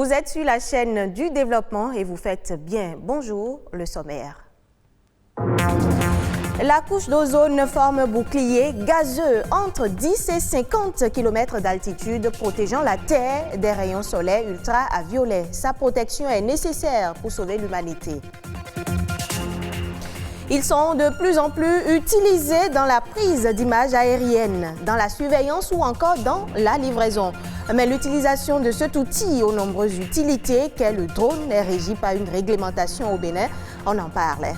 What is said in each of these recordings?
Vous êtes sur la chaîne du développement et vous faites bien. Bonjour, le sommaire. La couche d'ozone forme un bouclier gazeux entre 10 et 50 km d'altitude, protégeant la Terre des rayons solaires ultraviolets. Sa protection est nécessaire pour sauver l'humanité. Ils sont de plus en plus utilisés dans la prise d'images aériennes, dans la surveillance ou encore dans la livraison. Mais l'utilisation de cet outil aux nombreuses utilités qu'est le drone est régie par une réglementation au Bénin. On en parlait.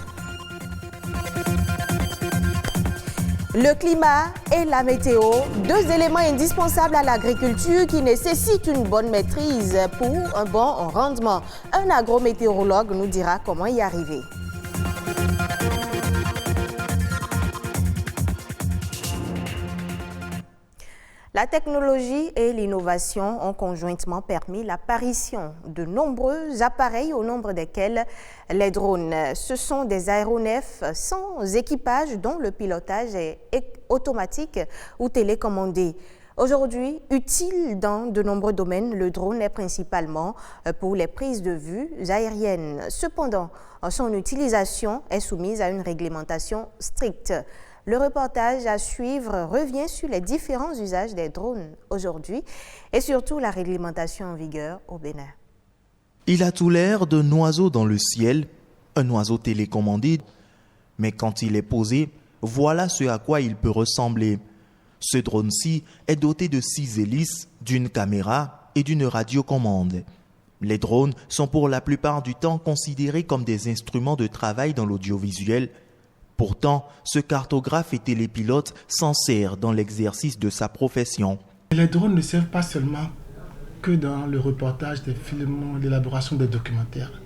Le climat et la météo, deux éléments indispensables à l'agriculture qui nécessitent une bonne maîtrise pour un bon rendement. Un agrométéorologue nous dira comment y arriver. La technologie et l'innovation ont conjointement permis l'apparition de nombreux appareils au nombre desquels les drones. Ce sont des aéronefs sans équipage dont le pilotage est automatique ou télécommandé. Aujourd'hui, utile dans de nombreux domaines, le drone est principalement pour les prises de vue aériennes. Cependant, son utilisation est soumise à une réglementation stricte. Le reportage à suivre revient sur les différents usages des drones aujourd'hui et surtout la réglementation en vigueur au Bénin. Il a tout l'air d'un oiseau dans le ciel, un oiseau télécommandé. Mais quand il est posé, voilà ce à quoi il peut ressembler. Ce drone-ci est doté de 6 hélices, d'une caméra et d'une radiocommande. Les drones sont pour la plupart du temps considérés comme des instruments de travail dans l'audiovisuel. Pourtant, ce cartographe et télépilote s'en sert dans l'exercice de sa profession. Les drones ne servent pas seulement que dans le reportage des films, l'élaboration des documentaires.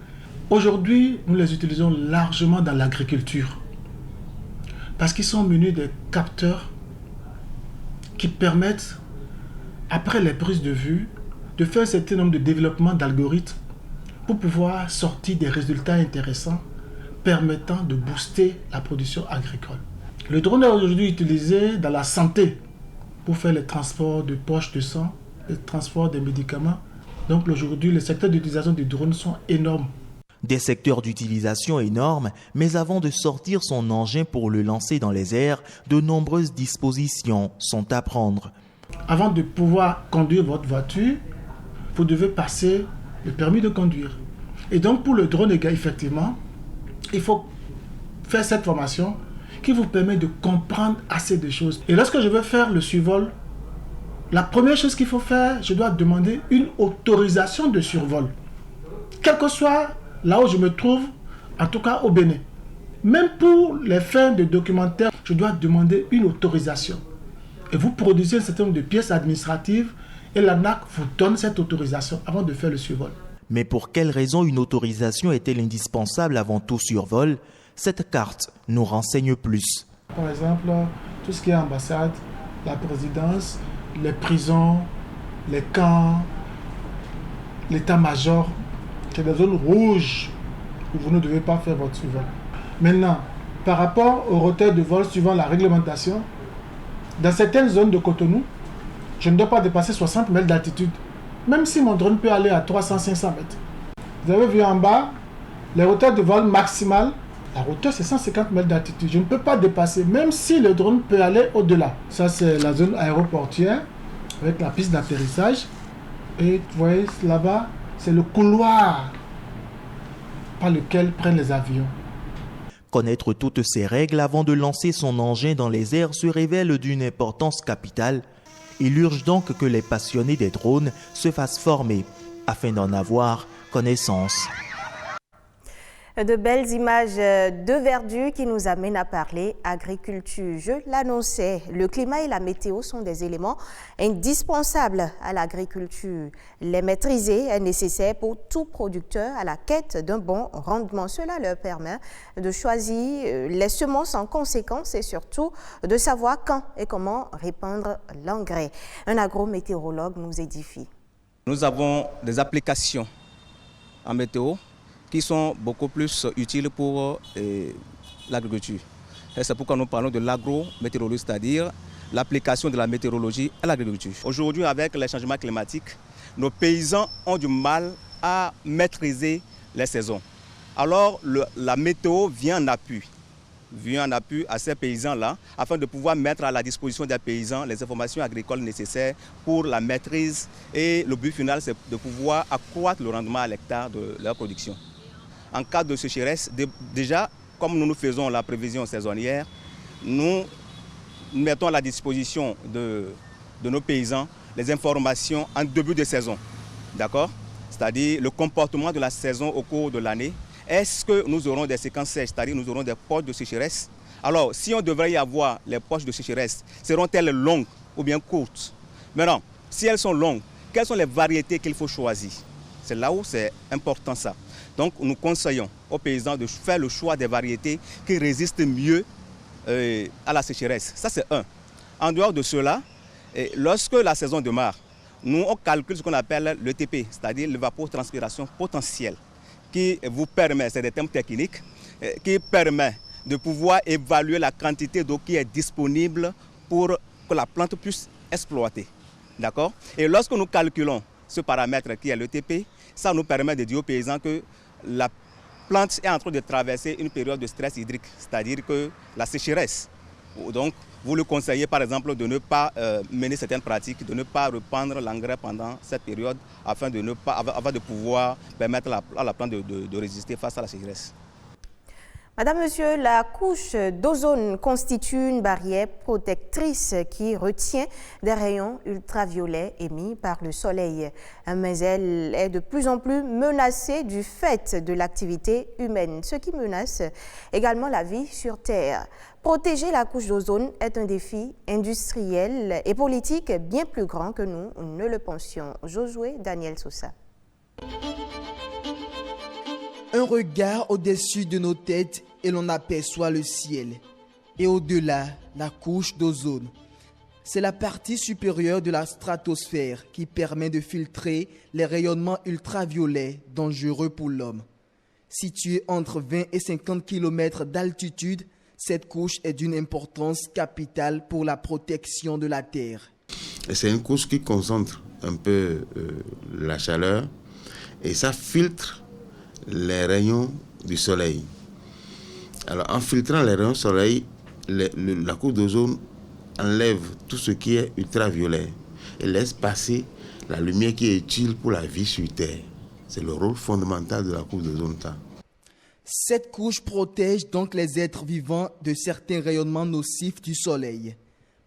Aujourd'hui, nous les utilisons largement dans l'agriculture parce qu'ils sont munis de capteurs qui permettent, après les prises de vue, de faire un certain nombre de développements d'algorithmes pour pouvoir sortir des résultats intéressants permettant de booster la production agricole. Le drone est aujourd'hui utilisé dans la santé pour faire le transport de poches de sang, le transport des médicaments. Donc aujourd'hui, les secteurs d'utilisation du drone sont énormes. Des secteurs d'utilisation énormes, mais avant de sortir son engin pour le lancer dans les airs, de nombreuses dispositions sont à prendre. Avant de pouvoir conduire votre voiture, vous devez passer le permis de conduire. Et donc pour le drone, effectivement, il faut faire cette formation qui vous permet de comprendre assez de choses. Et lorsque je veux faire le survol, la première chose qu'il faut faire, je dois demander une autorisation de survol. Quel que soit là où je me trouve, en tout cas au Bénin. Même pour les fins de documentaire, je dois demander une autorisation. Et vous produisez un certain nombre de pièces administratives et l'ANAC vous donne cette autorisation avant de faire le survol. Mais pour quelle raison une autorisation est-elle indispensable avant tout survol? Cette carte nous renseigne plus. Par exemple, tout ce qui est ambassade, la présidence, les prisons, les camps, l'état-major, c'est des zones rouges où vous ne devez pas faire votre survol. Maintenant, par rapport au retard de vol suivant la réglementation, dans certaines zones de Cotonou, je ne dois pas dépasser 60 mètres d'altitude. Même si mon drone peut aller à 300-500 mètres. Vous avez vu en bas, les hauteurs de vol maximales, la hauteur c'est 150 mètres d'altitude. Je ne peux pas dépasser, même si le drone peut aller au-delà. Ça c'est la zone aéroportuaire, avec la piste d'atterrissage. Et vous voyez là-bas, c'est le couloir par lequel prennent les avions. Connaître toutes ces règles avant de lancer son engin dans les airs se révèle d'une importance capitale. Il urge donc que les passionnés des drones se fassent former afin d'en avoir connaissance. De belles images de verdure qui nous amènent à parler agriculture. Je l'annonçais, le climat et la météo sont des éléments indispensables à l'agriculture. Les maîtriser est nécessaire pour tout producteur à la quête d'un bon rendement. Cela leur permet de choisir les semences en conséquence et surtout de savoir quand et comment répandre l'engrais. Un agrométéorologue nous édifie. Nous avons des applications en météo qui sont beaucoup plus utiles pour l'agriculture. C'est pourquoi nous parlons de l'agrométéorologie, c'est-à-dire l'application de la météorologie à l'agriculture. Aujourd'hui, avec les changements climatiques, nos paysans ont du mal à maîtriser les saisons. Alors la météo vient en appui à ces paysans-là afin de pouvoir mettre à la disposition des paysans les informations agricoles nécessaires pour la maîtrise, et le but final c'est de pouvoir accroître le rendement à l'hectare de leur production. En cas de sécheresse, déjà comme nous faisons la prévision saisonnière, nous mettons à la disposition de nos paysans les informations en début de saison, d'accord? C'est-à-dire le comportement de la saison au cours de l'année. Est-ce que nous aurons des séquences sèches, c'est-à-dire nous aurons des poches de sécheresse? Alors, si on devrait y avoir les poches de sécheresse, seront-elles longues ou bien courtes? Maintenant, si elles sont longues, quelles sont les variétés qu'il faut choisir? C'est là où c'est important ça. Donc, nous conseillons aux paysans de faire le choix des variétés qui résistent mieux à la sécheresse. Ça, c'est un. En dehors de cela, lorsque la saison démarre, nous on calcule ce qu'on appelle l'ETP, c'est-à-dire l'évapotranspiration potentielle, qui vous permet, c'est des termes techniques, qui permet de pouvoir évaluer la quantité d'eau qui est disponible pour que la plante puisse exploiter. D'accord? Et lorsque nous calculons ce paramètre qui est l'ETP, ça nous permet de dire aux paysans que la plante est en train de traverser une période de stress hydrique, c'est-à-dire que la sécheresse. Donc, vous le conseillez par exemple de ne pas mener certaines pratiques, de ne pas reprendre l'engrais pendant cette période afin de pouvoir permettre à la plante de résister face à la sécheresse. Madame, Monsieur, la couche d'ozone constitue une barrière protectrice qui retient des rayons ultraviolets émis par le soleil. Mais elle est de plus en plus menacée du fait de l'activité humaine, ce qui menace également la vie sur Terre. Protéger la couche d'ozone est un défi industriel et politique bien plus grand que nous ne le pensions. Josué Daniel Sosa. Un regard au-dessus de nos têtes et l'on aperçoit le ciel. Et au-delà, la couche d'ozone. C'est la partie supérieure de la stratosphère qui permet de filtrer les rayonnements ultraviolets dangereux pour l'homme. Située entre 20 et 50 km d'altitude, cette couche est d'une importance capitale pour la protection de la Terre. C'est une couche qui concentre un peu la chaleur et ça filtre les rayons du soleil. Alors en filtrant les rayons du soleil, la couche d'ozone enlève tout ce qui est ultraviolet et laisse passer la lumière qui est utile pour la vie sur Terre. C'est le rôle fondamental de la couche d'ozone. Cette couche protège donc les êtres vivants de certains rayonnements nocifs du soleil.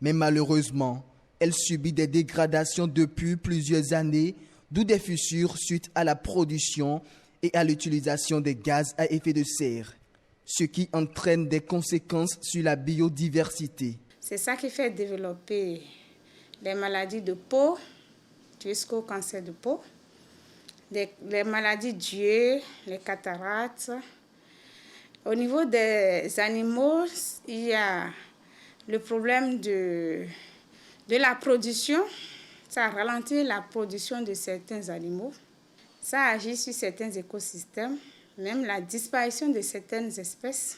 Mais malheureusement, elle subit des dégradations depuis plusieurs années, d'où des fissures suite à la production et à l'utilisation des gaz à effet de serre, ce qui entraîne des conséquences sur la biodiversité. C'est ça qui fait développer les maladies de peau, jusqu'au cancer de peau, les maladies d'yeux, les cataractes. Au niveau des animaux, il y a le problème de la production. Ça ralentit la production de certains animaux. Ça agit sur certains écosystèmes, même la disparition de certaines espèces.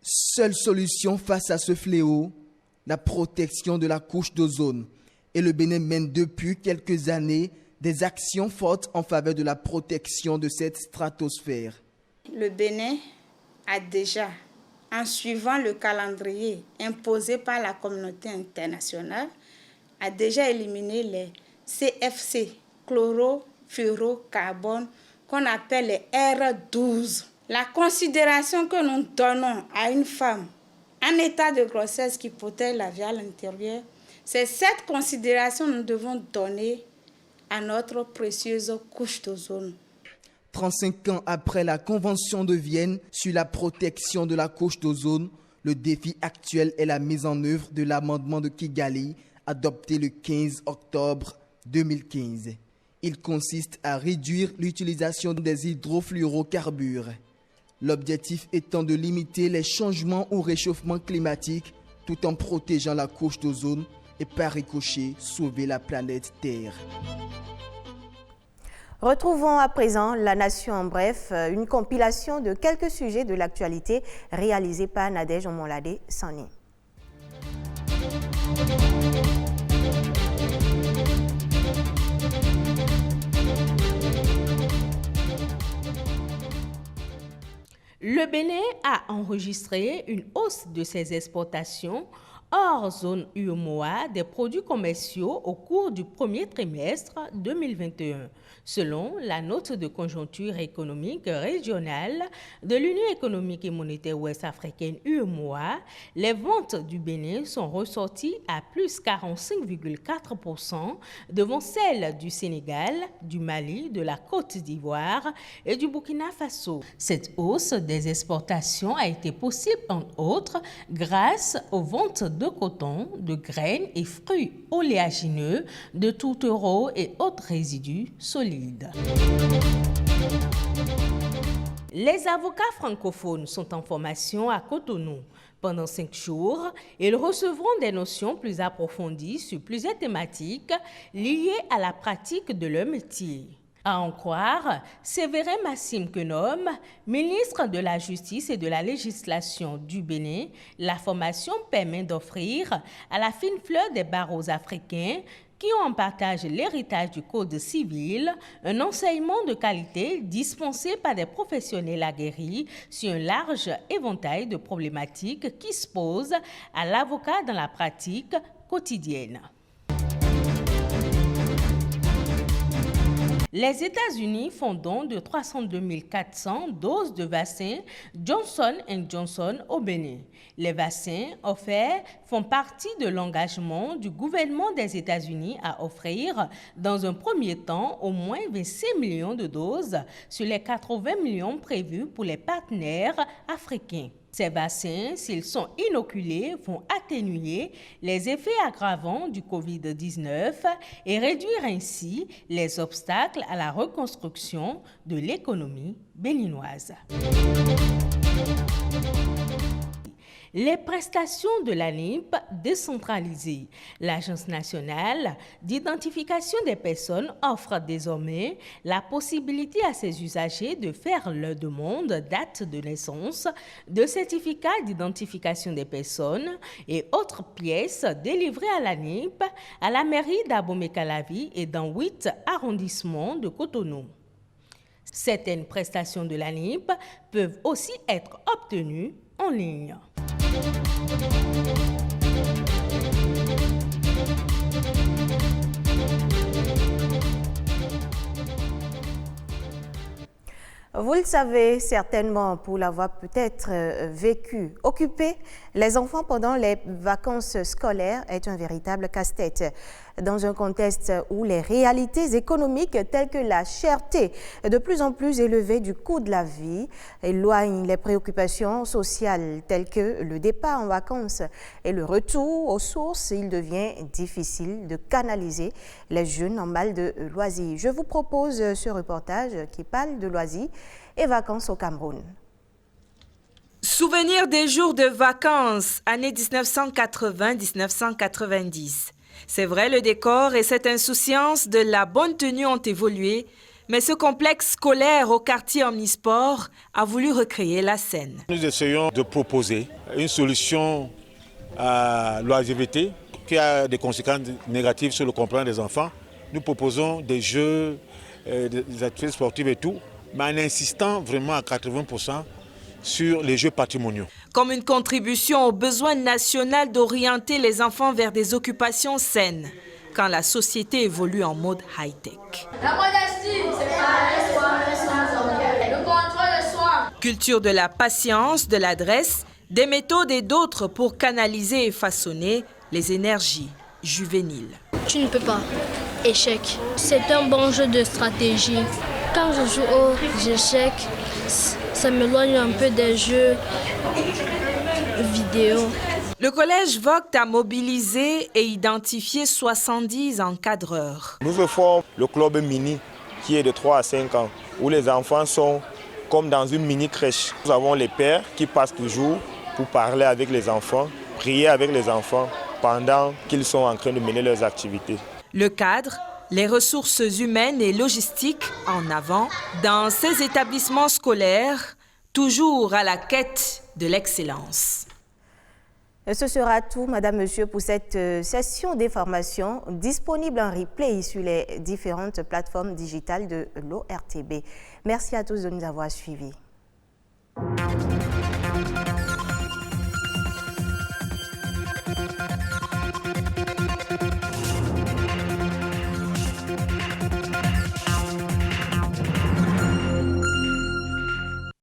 Seule solution face à ce fléau, la protection de la couche d'ozone. Et le Bénin mène depuis quelques années des actions fortes en faveur de la protection de cette stratosphère. Le Bénin a déjà, en suivant le calendrier imposé par la communauté internationale, a déjà éliminé les CFC, chlorofluorocarbone, qu'on appelle les R12. La considération que nous donnons à une femme en état de grossesse qui protège la vie à l'intérieur, c'est cette considération que nous devons donner à notre précieuse couche d'ozone. 35 ans après la Convention de Vienne sur la protection de la couche d'ozone, le défi actuel est la mise en œuvre de l'amendement de Kigali adopté le 15 octobre 2015. Il consiste à réduire l'utilisation des hydrofluorocarbures. L'objectif étant de limiter les changements au réchauffement climatique tout en protégeant la couche d'ozone et par ricochet sauver la planète Terre. Retrouvons à présent La Nation en bref, une compilation de quelques sujets de l'actualité réalisée par Nadège Omolade Sani. Le Bénin a enregistré une hausse de ses exportations hors zone UEMOA des produits commerciaux au cours du premier trimestre 2021. Selon la note de conjoncture économique régionale de l'Union économique et monétaire ouest-africaine UEMOA, les ventes du Bénin sont ressorties à plus 45,4% devant celles du Sénégal, du Mali, de la Côte d'Ivoire et du Burkina Faso. Cette hausse des exportations a été possible, entre autres, grâce aux ventes de coton, de graines et fruits oléagineux, de tourtereaux et autres résidus solides. Les avocats francophones sont en formation à Cotonou. Pendant 5 jours, ils recevront des notions plus approfondies sur plusieurs thématiques liées à la pratique de leur métier. À en croire Séverin Massim Kenom, ministre de la Justice et de la Législation du Bénin, la formation permet d'offrir à la fine fleur des barreaux africains qui ont en partage l'héritage du Code civil, un enseignement de qualité dispensé par des professionnels aguerris sur un large éventail de problématiques qui se posent à l'avocat dans la pratique quotidienne. Les États-Unis font don de 302 400 doses de vaccins Johnson & Johnson au Bénin. Les vaccins offerts font partie de l'engagement du gouvernement des États-Unis à offrir, dans un premier temps, au moins 25 millions de doses sur les 80 millions prévus pour les partenaires africains. Ces vaccins, s'ils sont inoculés, vont atténuer les effets aggravants du Covid-19 et réduire ainsi les obstacles à la reconstruction de l'économie béninoise. Les prestations de l'ANIP décentralisées. L'Agence nationale d'identification des personnes offre désormais la possibilité à ses usagers de faire leur demande date de naissance, de certificat d'identification des personnes et autres pièces délivrées à l'ANIP, à la mairie d'Abomey-Calavi et dans 8 arrondissements de Cotonou. Certaines prestations de l'ANIP peuvent aussi être obtenues en ligne. Vous le savez certainement pour l'avoir peut-être vécu. Occuper les enfants pendant les vacances scolaires est un véritable casse-tête. Dans un contexte où les réalités économiques telles que la cherté de plus en plus élevée du coût de la vie éloignent les préoccupations sociales telles que le départ en vacances et le retour aux sources, il devient difficile de canaliser les jeunes en mal de loisirs. Je vous propose ce reportage qui parle de loisirs et vacances au Cameroun. Souvenir des jours de vacances, année 1980-1990. C'est vrai, le décor et cette insouciance de la bonne tenue ont évolué, mais ce complexe scolaire au quartier omnisport a voulu recréer la scène. Nous essayons de proposer une solution à l'oisiveté qui a des conséquences négatives sur le comportement des enfants. Nous proposons des jeux, des activités sportives et tout, mais en insistant vraiment à 80% sur les jeux patrimoniaux. Comme une contribution au besoin national d'orienter les enfants vers des occupations saines, quand la société évolue en mode high-tech. La modestie, c'est pas le contrôle de soi. Culture de la patience, de l'adresse, des méthodes et d'autres pour canaliser et façonner les énergies juvéniles. Tu ne peux pas. Échec. C'est un bon jeu de stratégie. Quand je joue aux échecs, ça m'éloigne un peu des jeux vidéo. Le collège Vogt a mobilisé et identifié 70 encadreurs. Nous offrons le club mini qui est de 3 à 5 ans, où les enfants sont comme dans une mini crèche. Nous avons les pères qui passent toujours pour parler avec les enfants, prier avec les enfants pendant qu'ils sont en train de mener leurs activités. Le cadre, les ressources humaines et logistiques en avant dans ces établissements scolaires, toujours à la quête de l'excellence. Ce sera tout, Madame, Monsieur, pour cette session d'information disponible en replay sur les différentes plateformes digitales de l'ORTB. Merci à tous de nous avoir suivis.